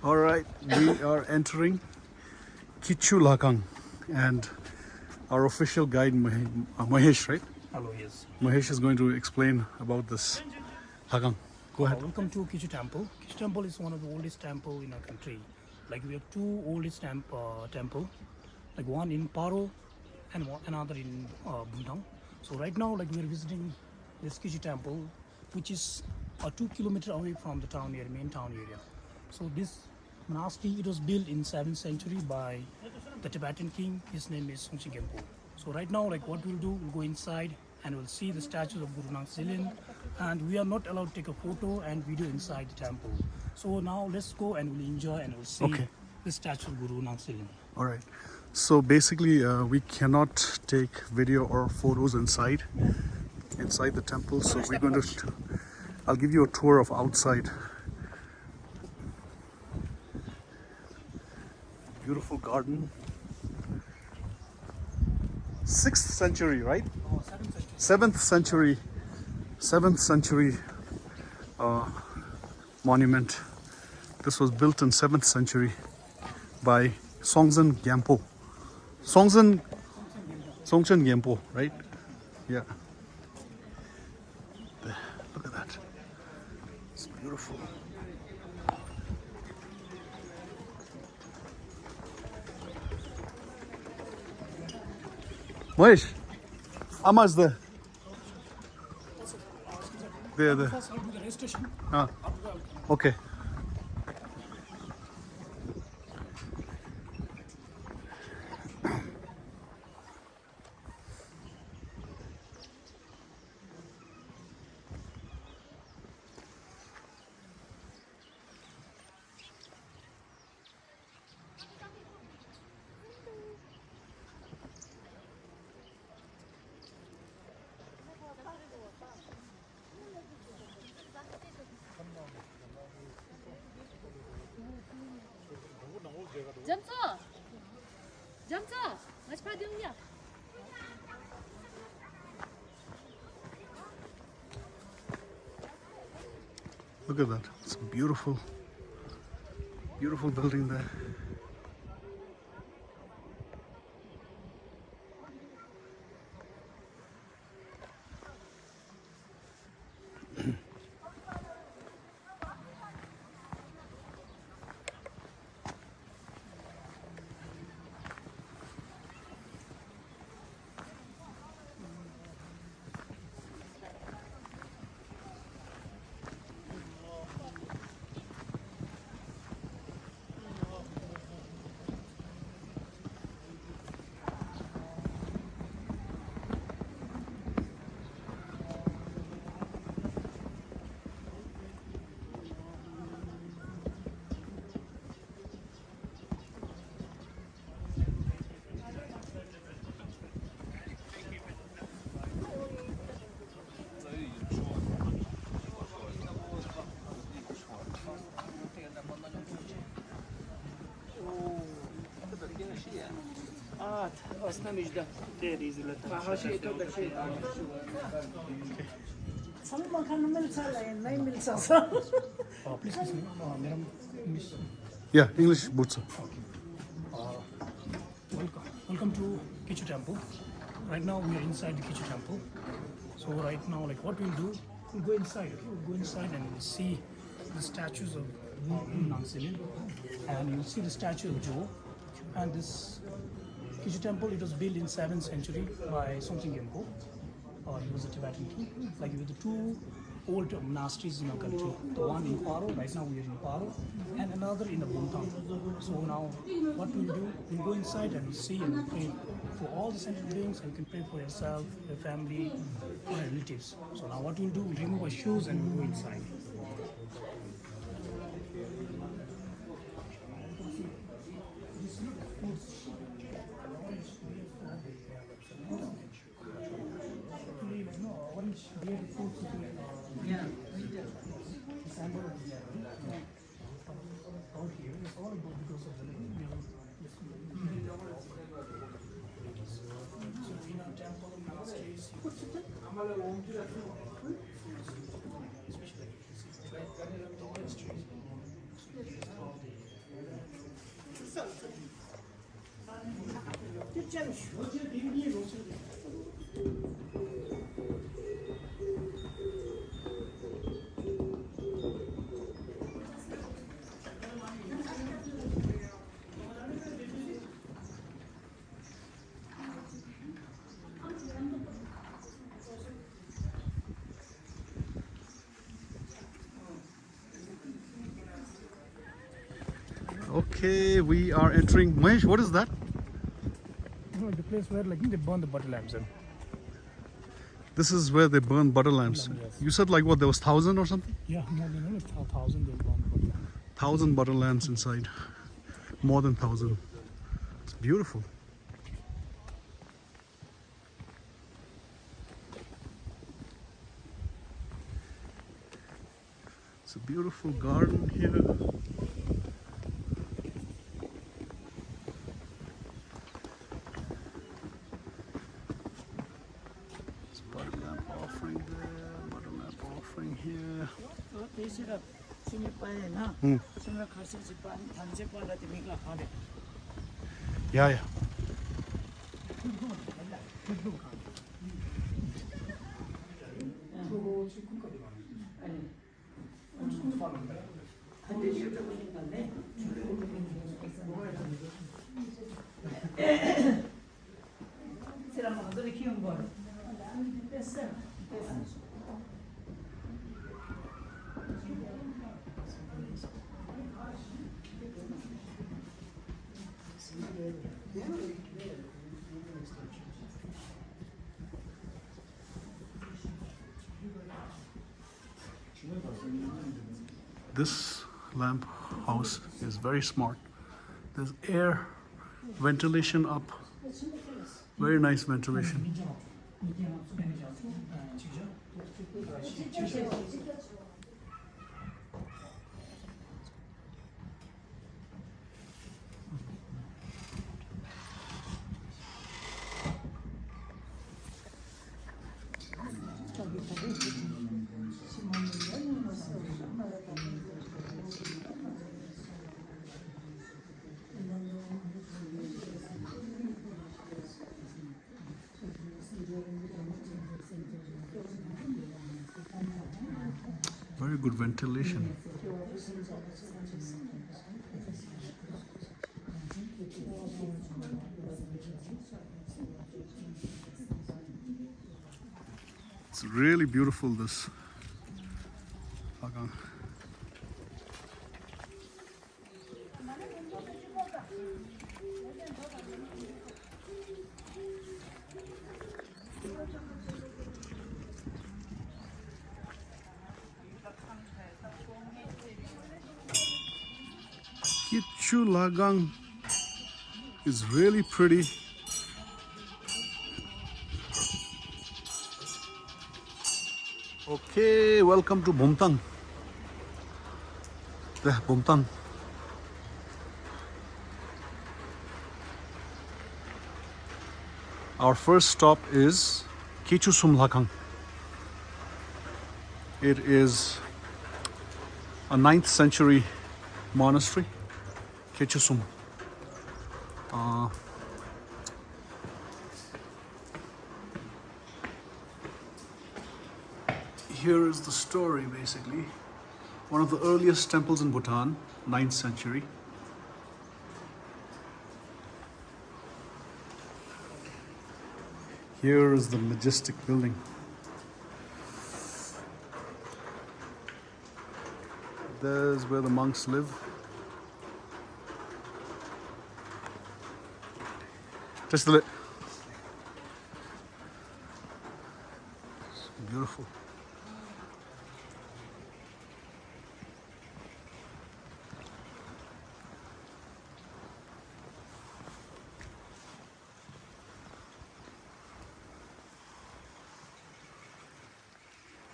All right, we are entering Kyichu Lhakhang, and our official guide Mahesh, right? Hello, yes. Mahesh is going to explain about this Lhakhang. Go ahead. Welcome to Kyichu Temple. Kyichu Temple is one of the oldest temple in our country. Like we have two oldest temple, like one in Paro and another in Bhutan. So right now, like we are visiting this Kyichu Temple, which is 2 kilometers away from the town area, main town area. So this monastery, it was built in 7th century by the Tibetan king. His name is Tamshing. So right now, like what we'll do, we'll go inside and we'll see the statues of Guru Nanak, and we are not allowed to take a photo and video inside the temple. So now let's go and we'll enjoy and we'll see the statue of Guru Nanak. All right. So basically, we cannot take video or photos inside the temple. So we're going to. I'll give you a tour of outside. Beautiful garden. 6th century, right? Oh, 7th century. 7th century monument. This was built in 7th century by Songtsen Gyampo. Songtsen Gyampo, right? Yeah. There, look at that. It's beautiful. Mohesh, how much there? There. Ah, okay. Jambay, mas para dentro já. Look at that. It's a beautiful building there. Aslında müjde değeriz zaten. Haşi to da şey. Sana makarna mı çalayım? Ne mi çalsam? Please listen. Madam English. Yeah, English Butsa. Welcome to Kyichu Temple. Right now we are inside the Kyichu Temple. So right now, like what we'll do, we'll go inside. Okay? We'll go inside and we'll see the statues of Guru Nanak, and you'll see the statue of Joe. And this Kyichu Temple, it was built in 7th century by Songtsen Gyampo. He was a Tibetan king. Like with the two old monasteries in our country. The one in Paro, right now we are in Paro, and another in the Bumthang. So now what we'll do, we'll go inside and we'll see and we'll pray for all the sentient beings, and you can pray for yourself, your family, for your relatives. So now what we'll do, we'll remove our shoes and we'll go inside. Yeah. Out here is all about because of the temple monasteries. Especially monasteries. Okay, we are entering. Mahesh, what is that? No, the place where like they burn the butter lamps in. This is where they burn butter lamps. Yes. You said like what? There was 1,000 or something? Yeah, more than like 1,000 they burn the butter lamp. 1,000 butter lamps inside. More than 1,000. It's beautiful. It's a beautiful garden here. It's butter lamp offering there, butter lamp offering here. Yeah, yeah. This lamp house is very smart. There's air ventilation up. Very nice ventilation. Very good ventilation. It's really beautiful, this Lhakhang. Kyichu Lhakhang is really pretty. Okay, welcome to Bumthang. The Bumthang. Our first stop is Kyichu Lhakhang. It is a 9th century monastery, Kyichu. Here is the story basically. One of the earliest temples in Bhutan, 9th century. Here is the majestic building. There's where the monks live. Just a bit. It's beautiful.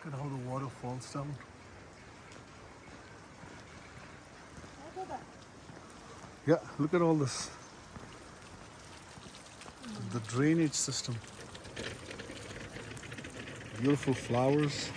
Look at how the water falls down. Yeah, look at all this. The drainage system. Beautiful flowers.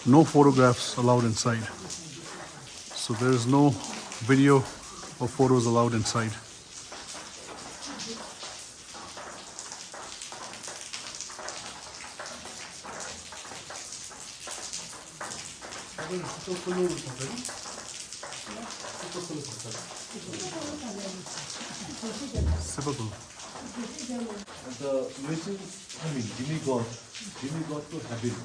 no photographs allowed inside. So there is no video or photos allowed inside. Typical. And the mutual, demigod to habit.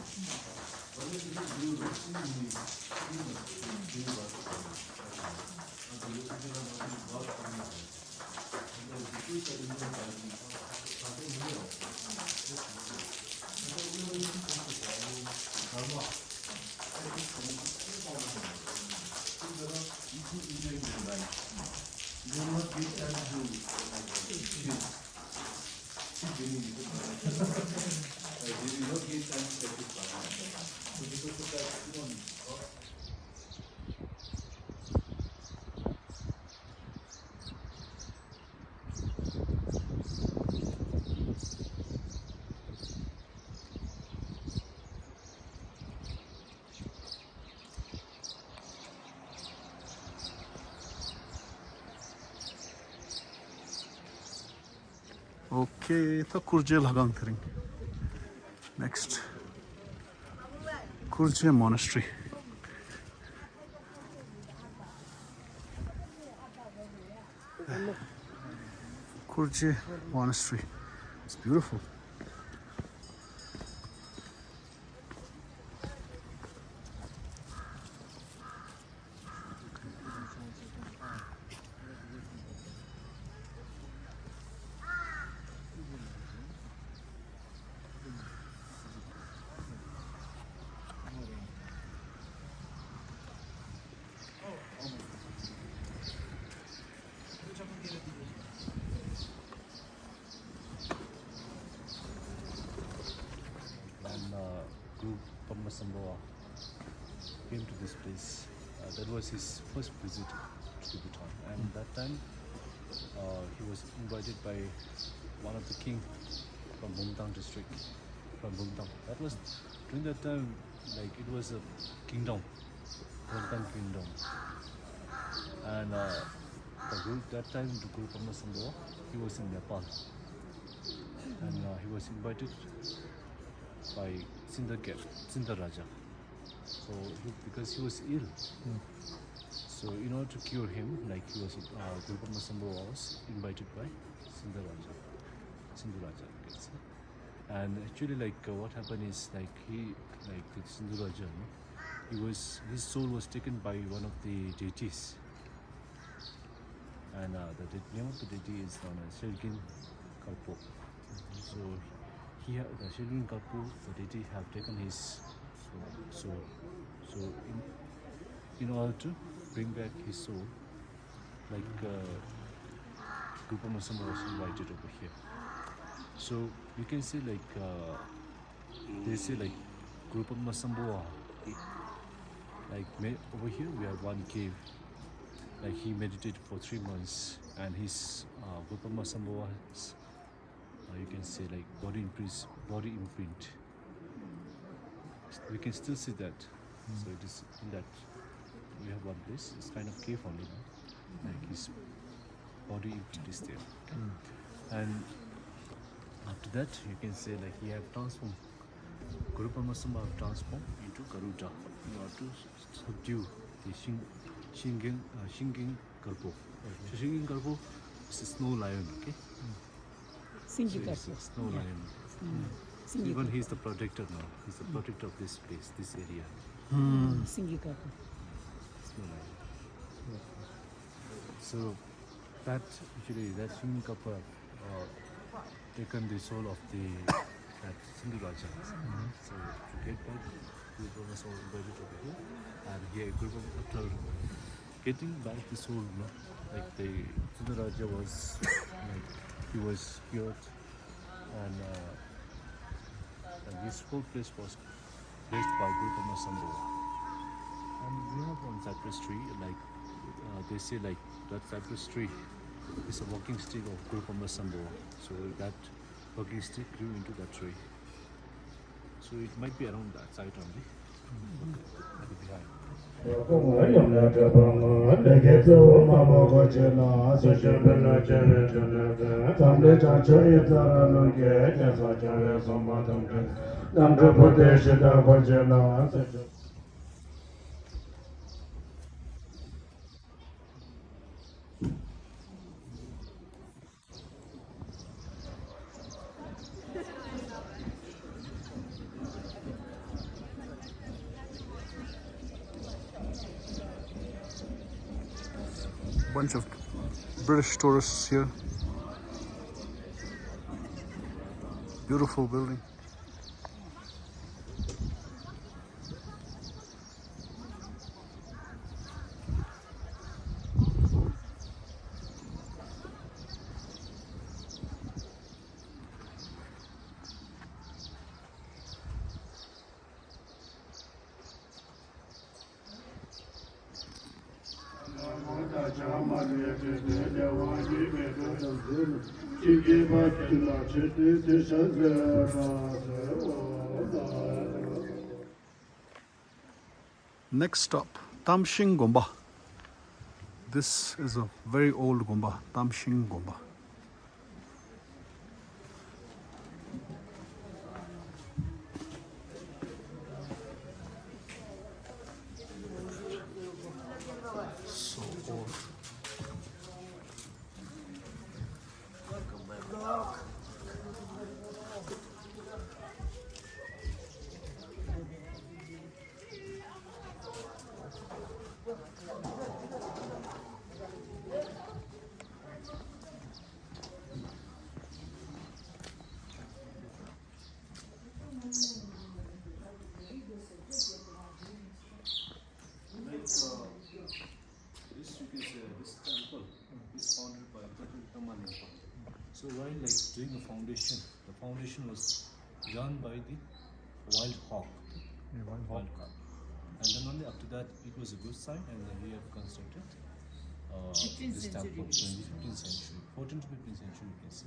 Okay, the Kurjey Lhakhang thing. Next, Kurjey Monastery. Kurjey Monastery. It's beautiful. Came to this place. That was his first visit to Bhutan, and that time he was invited by one of the king from Bumthang district, from Bumthang. That was during that time, like it was a kingdom, Bumthang kingdom, and that time the Guru Padmasambhava, he was in Nepal, and he was invited by Sindha Raja. So because he was ill, so in order to cure him, like he was, Guru Padmasambhava was invited by Sindha Raja, you can say. And actually, like what happened is, like the Sindha Raja, his soul was taken by one of the deities, and the name of the deity is known as Shilgin Kalpo. So the Shilgin Kalpo, the deity, have taken his soul. So in order to bring back his soul, like Guru Padmasambhava was invited over here. So you can say, like they say, like Guru Padmasambhava, like over here we have one cave, like he meditated for 3 months, and his Guru Padmasambhava's you can say, like body imprint, we can still see that. So it is in that we have one place. It's kind of cave only now. Like his body imprint is there. And after that, you can say, like he have transformed. Guru Padmasambhava have transformed into Garuda in order to subdue the Shinging Karpo. So Shinging Karpo is a snow lion. Okay. So it's a snow lion. Even he's the protector now. He's the protector of this place, this area. So that Shinging Karpo taken the soul of that Sindhu Raja. So to get back, Guru Padmasambhava was invited over here, and here after getting back the soul, like the Sindhu Raja was, like he was cured, and this whole place was blessed by Guru Padmasambhava. And we have one cypress tree, like they say, like that cypress tree is a walking stick of Guru Padmasambhava. So that walking stick grew into that tree. So it might be around that side only. Bunch of British tourists here. Beautiful building. Next stop, Tamshing Gomba. This is a very old Gomba, Tamshing Gomba. So old. So while doing the foundation was done by the wild hog, wild cow. And then only after that it was a good sign, and then we have constructed this temple in the 15th century, 14th to 15th century you can say.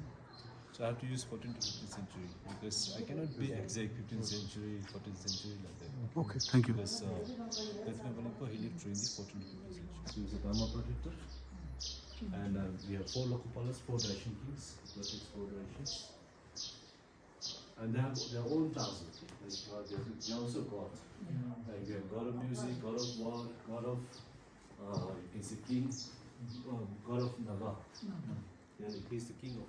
So I have to use 14th to 15th century because I cannot be exact 15th century, 14th century like that. Okay, thank you. Because he lived during the 14th to 15th century. So he was a Dharma protector. And we have 4 Lokopalas, 4 Daishin kings, protects 4 Daishins. And they have their own thousand. They are also God. Like we have God of music, God of war, God of, you can say king, God of Naga. Yeah, he's the king of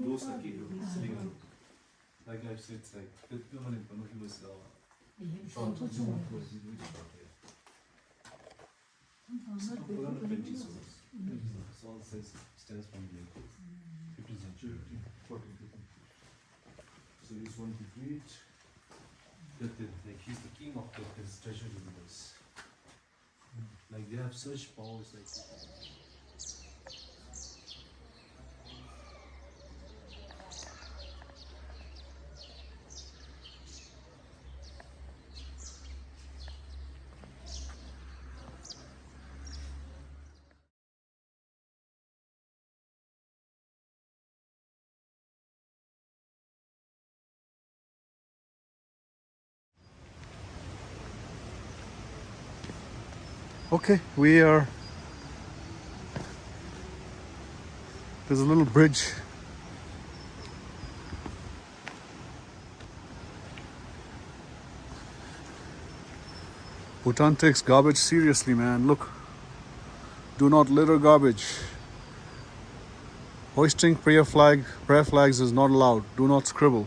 those are king sitting on. Like I've said, it's like the woman in front of you was short. This all says stands from the 15th century, 14th century. So he's one to greet that like he's the king of his treasure universe. Like they have such powers like Okay, there's a little bridge. Bhutan takes garbage seriously, man. Look, do not litter garbage. Hoisting prayer flags is not allowed. Do not scribble.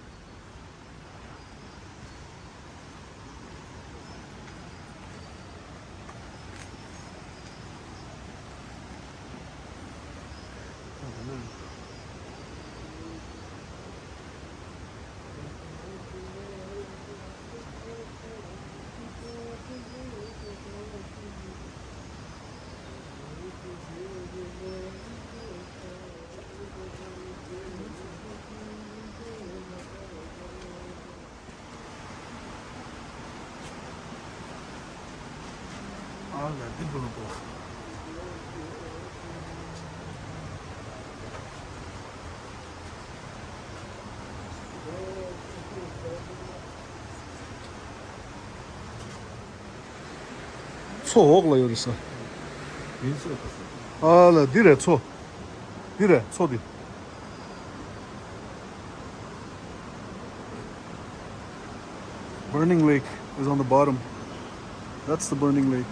dit wil ik ook. 초 먹을래 여기서. 민수 어땠어? 아, 나 니래 초. 니래 초디. Burning Lake is on the bottom. That's the Burning Lake.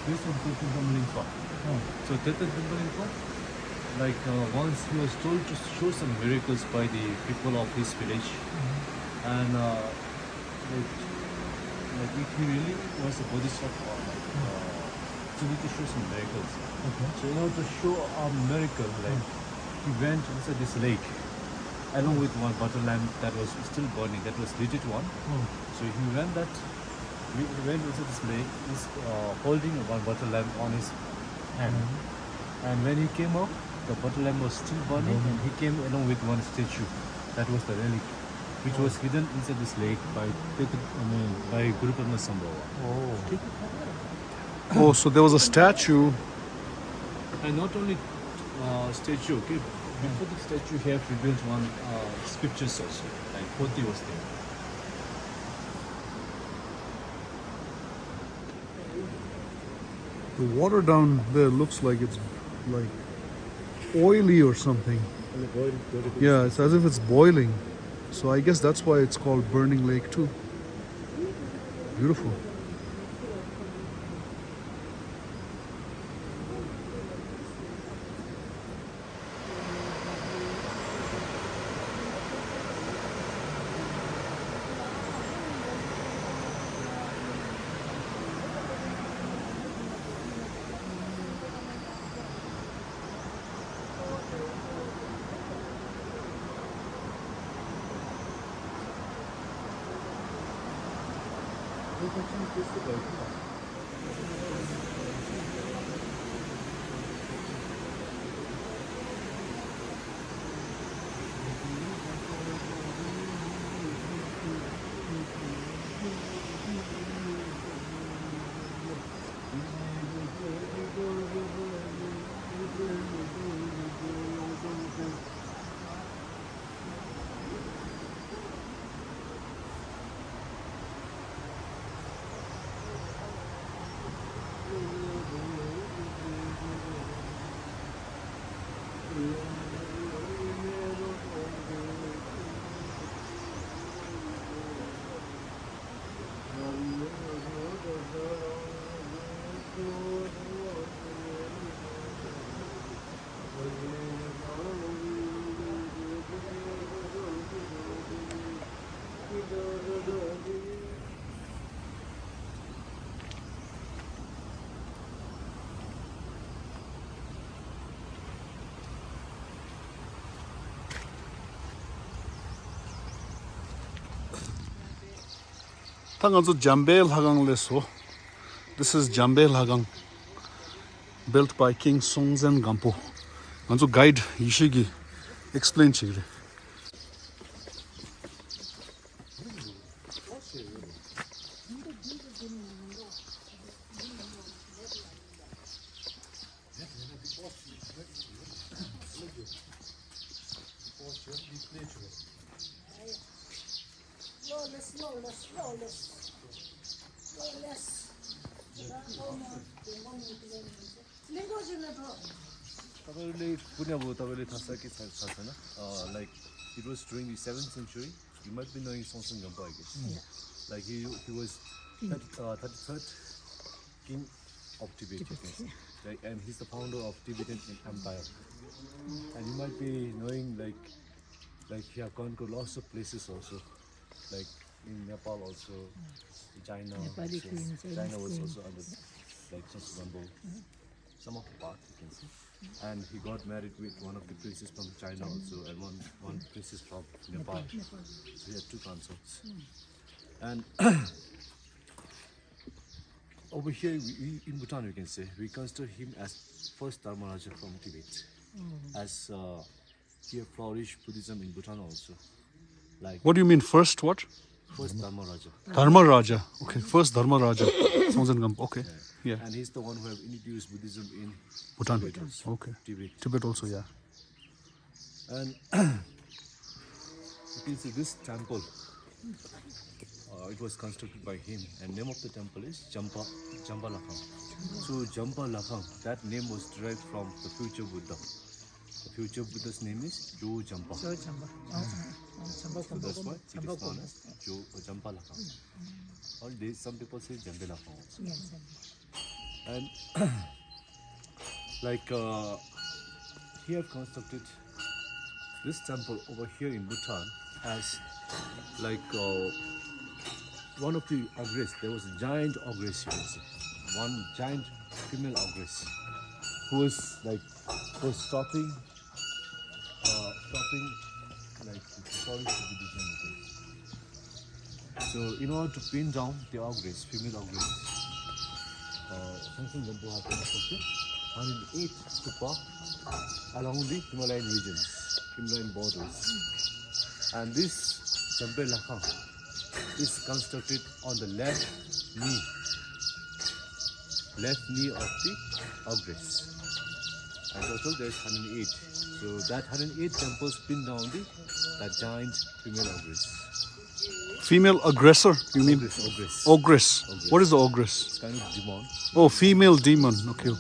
This one So like once he was told to show some miracles by the people of his village, and like if he really was a Buddhist, he need to show some miracles. So in order to show a miracle, like he went inside this lake along with one butter lamp that was still burning, that was lit one. So he went into this lake, he's holding one butter lamp on his hand. And when he came up, the butter lamp was still burning, and he came along with one statue. That was the relic, which was hidden inside this lake by Guru Padma Sambhava. Oh, so there was a statue. And not only statue, okay. Before the statue, he have revealed one scriptures also, like Poti was there. The water down there looks like it's like oily or something. Yeah, it's as if it's boiling. So I guess that's why it's called Burning Lake too. Beautiful. Tanganzo Jambay Lhakhang leso. This is Jambay Lhakhang, built by King Songtsen Gampo. Ganzo guide Yishigi explain chigre. Like it was during the 7th century. You might be knowing Songtsen Gampo, I guess. Like he was 33rd king of Tibet, you can say. Like, and he's the founder of Tibetan Empire. And you might be knowing like he have gone to lots of places also, like in Nepal also, China. China was also under like Songtsen Gampo. Some of the part you can see. And he got married with one of the princes from China also, and one princess from Nepal. So he had two consorts. And over here in Bhutan, we can say, we consider him as first Dharma Raja from Tibet, as he have flourished Buddhism in Bhutan also. Like What do you mean first what? first Dharma Raja. Dharma Raja. Okay, first Dharma Raja. Sounds in Gampo. Okay. Yeah. And he's the one who have introduced Buddhism in Bhutan. Tibet also. Okay. Tibet. Tibet also, yeah. And you can see this temple. It was constructed by him, and name of the temple is Jambay Lhakhang. So Jambay Lhakhang, that name was derived from the future Buddha. The future Buddha's name is Jo Jambay. So that's why it is known as Jambay Lhakhang. Or some people say Jambay Lhakhang also. And like he have constructed this temple over here in Bhutan as like one of the ogress. There was a giant ogress, you can see. One giant female ogress who was stopping like the tourist Buddhism. So in order to pin down the ogress, female ogress, Tamshing Gampo has constructed 108 stupa along the Himalayan regions, Himalayan borders. And this Jambay Lhakhang is constructed on the left knee of the ogress. And total there's 108. So that 108 temples pin down that giant female ogress. Female aggressor, you mean? Ogress. Ogress. What is the ogress? It's kind of demon. Oh, female demon. Okay.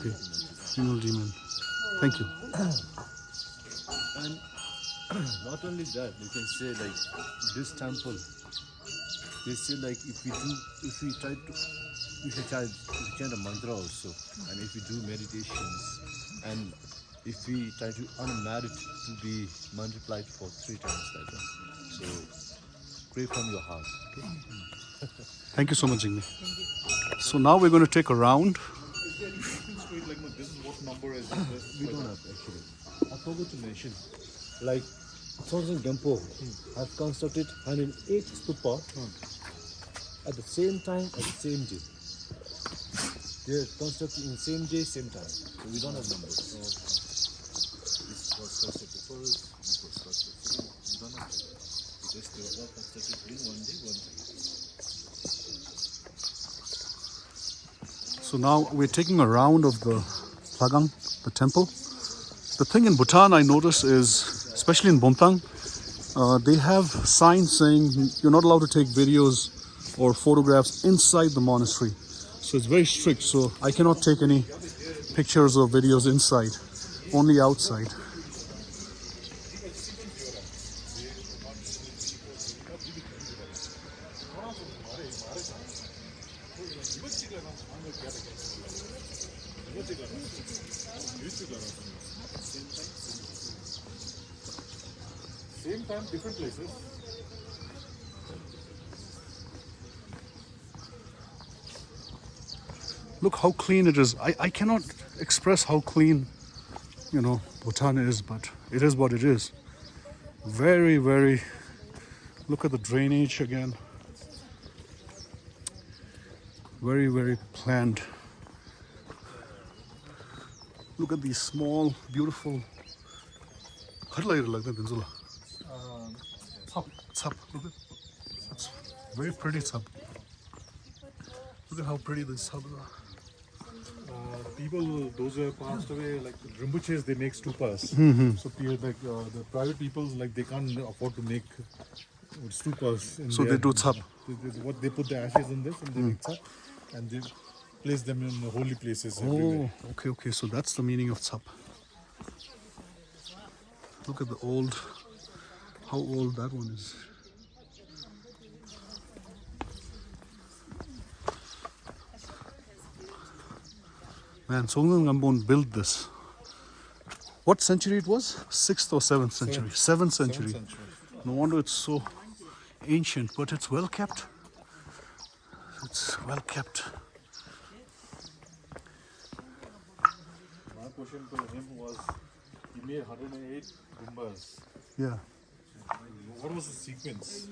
Female demon. Thank you. And not only that, you can say like this temple, they say like if we chant a mantra also, and if we do meditations, and if we try to earn merit to be multiplied for 3 times like that. So pray from your heart. Okay? Thank you so much, Jingme. So now we're going to take a round. This is what number is we don't have actually. I forgot to mention. Like Tamshing Gampo have constructed 108 stupa at the same time, at the same day. They are constructed in same day, same time. So we don't have numbers. So this was constructed first, this was constructed second. We don't have numbers. Because they were all constructed in one day, one time. So now we're taking a round of the Lhakhang, the temple. The thing in Bhutan I notice is, especially in Bumthang, they have signs saying you're not allowed to take videos or photographs inside the monastery. So it's very strict. So I cannot take any pictures or videos inside, only outside. Same time, different places. Look how clean it is. I cannot express how clean, Bhutan is, but it is what it is. Very, very, look at the drainage again. Very, very planned. Look at these small, beautiful. Tsap. Look at that's very pretty tsap. Look at how pretty this tsap is. People, those who have passed away, like Rinpoches, they make stupas. So the private people, like they can't afford to make stupas. So they do tsap. They put the ashes in this and they make tsap, and they place them in holy places everywhere. Oh, okay. So that's the meaning of tsap. Look at how old that one is. Man, Songnam Gambon built this. What century it was? 6th or 7th century? 7th century. No wonder it's so ancient, but it's well kept. It's well kept. My question to him was, he made 108 gumbas. Yeah. What was the sequence?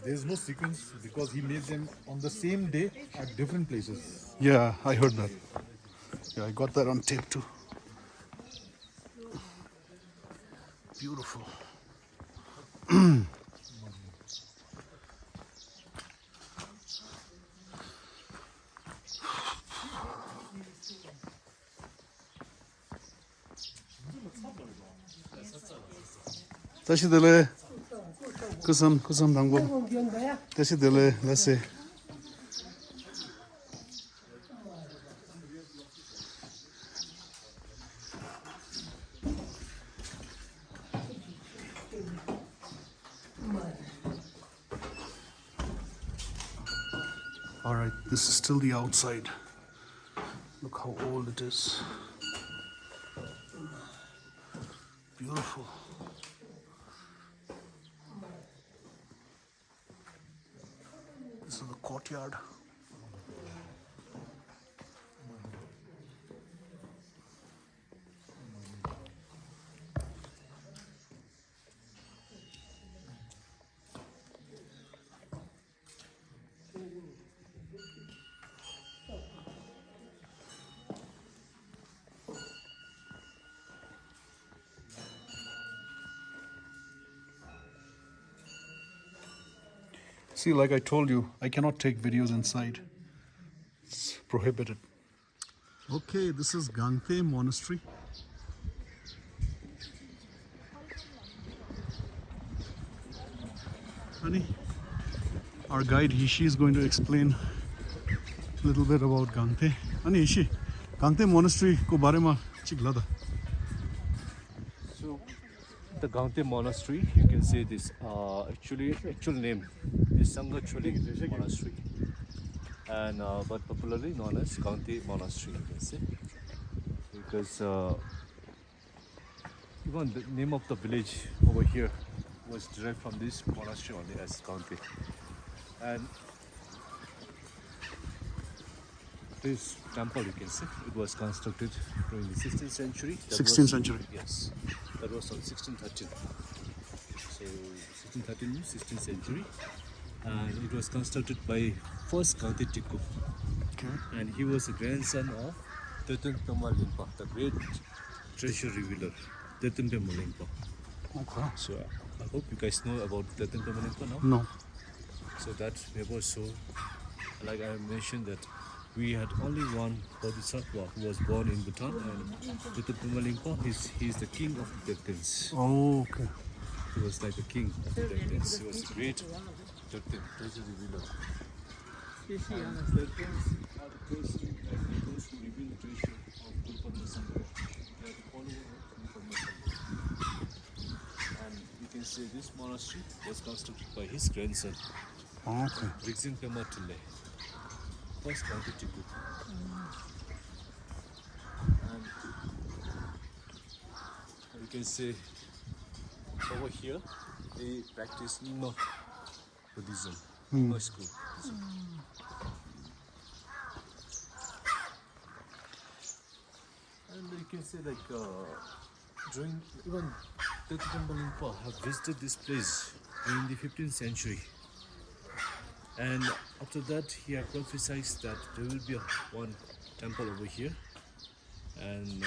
There's no sequence because he made them on the same day at different places. Yeah, I heard that. Yeah, I got that on tape too. Beautiful. 다시 들래. 그섬 방법. 다시 들래. Let's see. All right, this is still the outside. Look how old it is. Beautiful. This is the courtyard. See, like I told you, I cannot take videos inside. It's prohibited. Okay, this is Gangtey Monastery. Honey, our guide Hishi is going to explain a little bit about Gangtey. Honey, Hishi, Gangtey Monastery ko bare ma chigla da. So, the Gangtey Monastery, you can say this actual name is Sangha Choling Monastery, and but popularly known as Gangtey Monastery, you can say, because even the name of the village over here was derived from this monastery only as Gangtey. And this temple, you can see, it was constructed during the 16th century. 16th century. Yes, that was on 1613. So 1613 means 16th century, and it was constructed by first Gangtey Tikku, Okay. and he was a grandson of Tetentama Limpa, the great treasure revealer, Tetentama Limpa. Okay. So I hope you guys know about Tetentama Limpa now. No. So that Membartsho, like I mentioned, that we had only one Bodhisattva who was born in Bhutan, and Tetentama Limpa, he's the king of the Tektens. Oh, okay. He was like the king of the Tektens. He was great treasure revealer. And Tektens are the person, like those who reveal the treasure of Guru Sangha. They are the followers of Guru Sangha. And you can say this monastery was constructed by his grandson, Okay. Rigzin Pema Tille, first Gangtey Tikku. And you can say over here they practice Nyingma Buddhism, Nyingma school Buddhism. And you can say like during even Tetentama Limpa have visited this place in the 15th century. And after that, he had prophesied that there will be one temple over here, and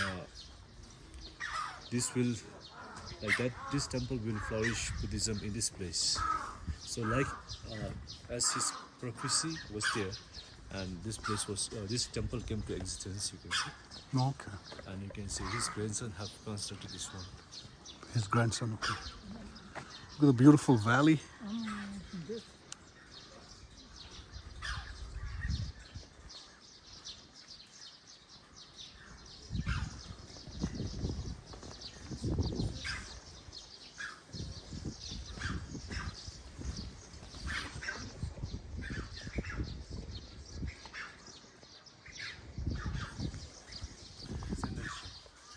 this temple will flourish Buddhism in this place. So, like as his prophecy was there, and this place was this temple came to existence, you can see, Okay. and you can see his grandson have constructed this one. His grandson, okay. Look at the beautiful valley.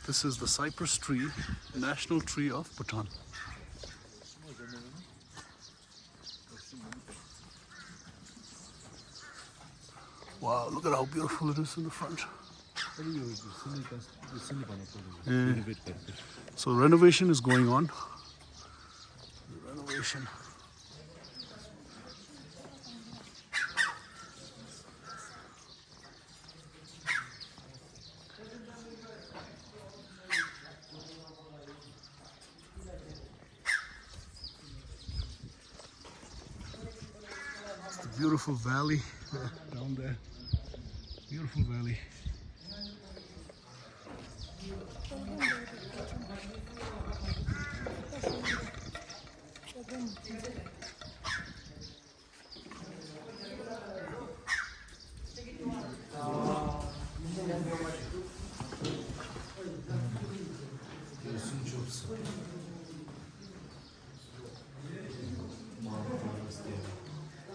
This is the cypress tree, national tree of Bhutan. Wow, look at how beautiful it is in the front. So renovation is going on. Renovation. Beautiful valley down there. Beautiful valley.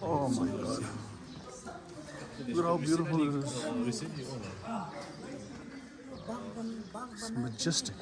Oh my god. Look at how beautiful it is. It's majestic.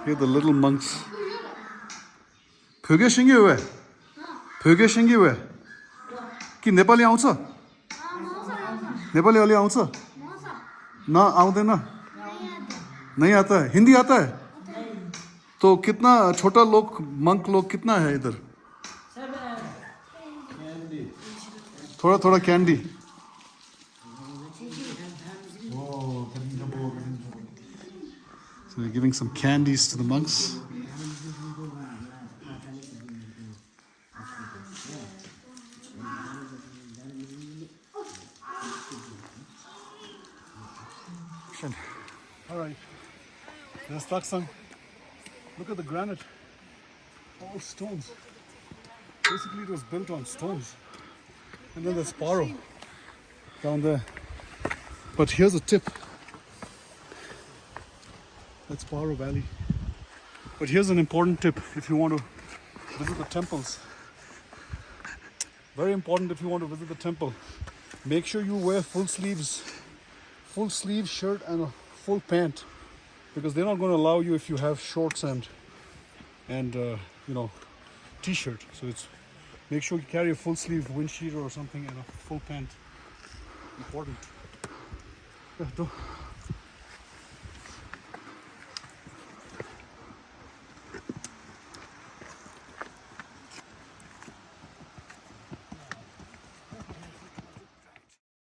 Here the little monks. 벽에 왜? 벽에 신기 왜? कि नेपाली आउँछ? नेपाली अलि आउँछ? ना आउँदैन? नहीं आता है? हिंदी आता है? तो कितना छोटा लोग मंक लोग कितना है इधर? थोड़ा थोड़ा candy. So they're giving some candies to the monks. All right, there's Taktsang. Look at the granite, all stones. Basically it was built on stones. And then there's Paro down there. But here's a tip. That's Paro Valley. But here's an important tip if you want to visit the temples. Very important if you want to visit the temple. Make sure you wear full sleeve shirt and a full pant, because they're not going to allow you if you have shorts and t-shirt. So it's make sure you carry a full sleeve wind sheeter or something and a full pant. Important. Yeah,